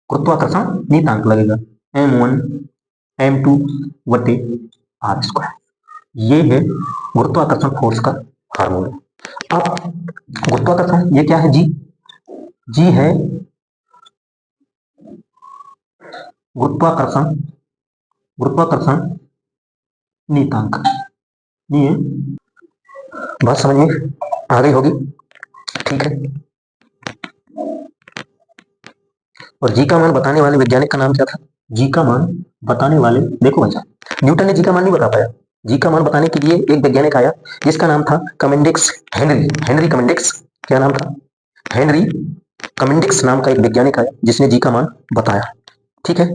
गुरुत्वाकर्षण नियतांक लगेगा m1 m2 बटे आर स्क्वायर। ये है गुरुत्वाकर्षण फोर्स का फार्मूला। अब गुरुत्वाकर्षण ये क्या है, जी है गुरुत्वाकर्षण नियतांक। ये बात समझ में आ गई होगी, ठीक है। और जी का मान बताने वाले वैज्ञानिक का नाम क्या था? जी का मान बताने वाले, देखो बच्चा, न्यूटन ने जी का मान नहीं बता पाया। जी का मान बताने के लिए एक वैज्ञानिक आया जिसका नाम था कमेंडिक्स, हेनरी कमेंडिक्स। क्या नाम था? हेनरी कमेंडिक्स नाम का एक वैज्ञानिक आया जिसने जी का मान बताया, ठीक है।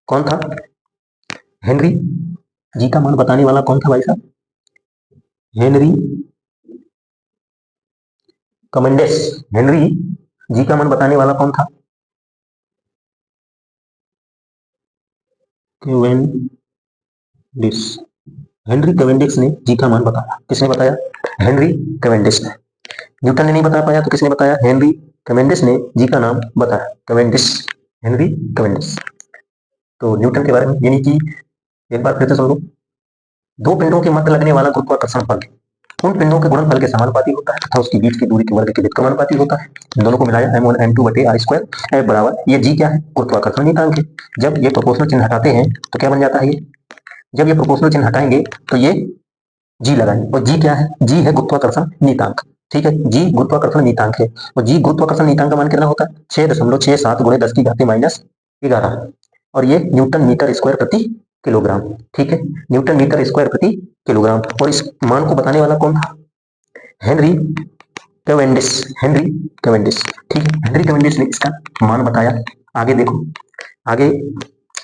कौन था? हेनरी। जी का मान बताने वाला कौन था भाई साहब? हेनरी कमेंडिक्स। हेनरी जी का मान बताने वाला कौन था? कैवेंडिश। हेनरी कैवेंडिश ने जी का मान बताया। किसने बताया? हेनरी कैवेंडिश ने। न्यूटन ने नहीं बता पाया तो किसने बताया? हेनरी कैवेंडिश ने जी का नाम बताया, कैवेंडिश, हेनरी कैवेंडिश। तो न्यूटन के बारे में, यानी कि एक बार फिर से सुन लो। दो पिंडों के मध्य लगने वाला गुरुत्वाकर्षण बल उन पिंडों के गुणनफल के समानुपाती होता है तथा उसकी बीच की दूरी के वर्ग के व्युत्क्रमानुपाती होता है। इन दोनों को मिलाया m1 m2 बटे r स्क्वायर, F बराबर, ये जी क्या है? गुरुत्वाकर्षण नियतांक है। जब ये प्रोपोर्शनल चिन्ह हटाते हैं तो क्या बन जाता है? ये जब ये प्रोपोर्शनल चिन्ह हटाएंगे तो ये जी लगाएंगे, और जी क्या है? जी है गुरुत्वाकर्षण नियतांक, ठीक है। जी गुरुत्वाकर्षण नियतांक है, और जी गुरुत्वाकर्षण नियतांक का मान कितना होता है? 6.67 गुणे 10 की घात माइनस 11, और ये न्यूटन मीटर स्क्वायर प्रति किलोग्राम, ठीक है। न्यूटन मीटर स्क्वायर प्रति किलोग्राम। और इस मान को बताने वाला कौन था? Henry Cavendish. हेनरी कैवेंडिश, ठीक है। हेनरी कैवेंडिश ने इसका मान बताया। आगे देखो, आगे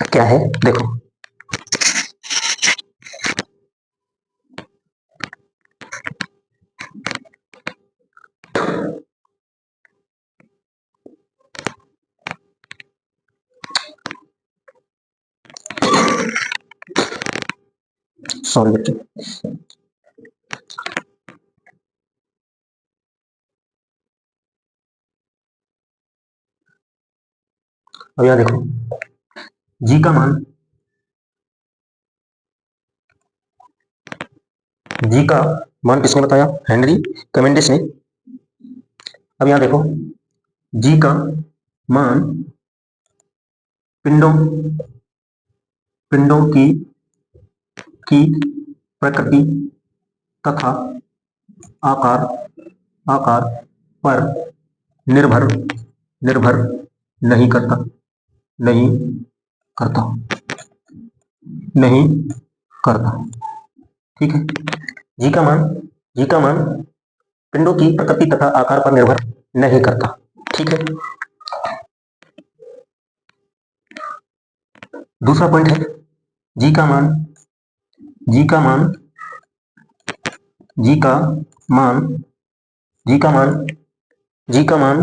क्या है देखो। सॉरी बच्चे, अब यहाँ देखो, जी का मान, जी का मान किसने बताया? हेनरी कैवेंडिश ने। अब यहाँ देखो, जी का मान पिंडों पिंडों की प्रकृति तथा आकार आकार पर निर्भर निर्भर नहीं करता नहीं करता नहीं करता, ठीक है। जी का मान पिंडों की प्रकृति तथा आकार पर निर्भर नहीं करता, ठीक है। दूसरा पॉइंट है, जी का मान जी का मान जी का मान जी का मान जी का मान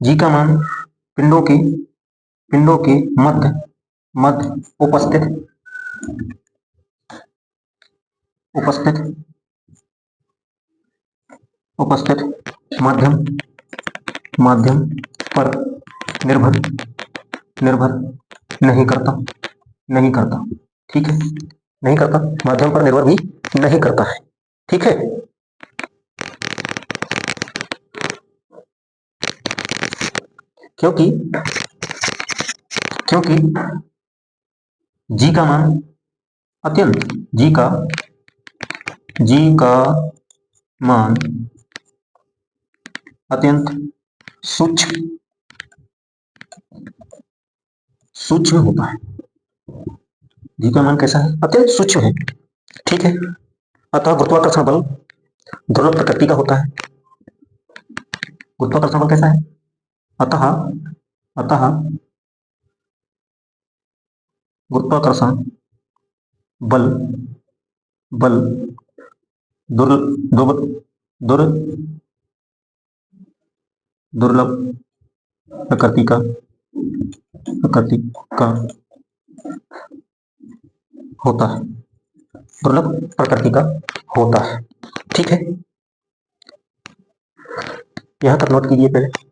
जी का मान पिंडों के मध्य मध्य उपस्थित उपस्थित उपस्थित माध्यम माध्यम पर निर्भर निर्भर नहीं करता, ठीक है। नहीं करता, माध्यम पर निर्भर भी नहीं करता है, ठीक है। क्योंकि क्योंकि जी का मान अत्यंत जी का मान अत्यंत सूक्ष्म होता है। जी का मान कैसा है? अत्यंत सूक्ष्म है, ठीक है। अतः गुरुत्वाकर्षण बल दुर्लभ प्रकृति का होता है। गुरुत्वाकर्षण बल कैसा है? अतः अतः गुरुत्वाकर्षण बल बल दुर्लभ प्रकृति का होता है, दुर्लभ प्रकृति का होता है, ठीक है। यहां तक नोट कीजिए पहले।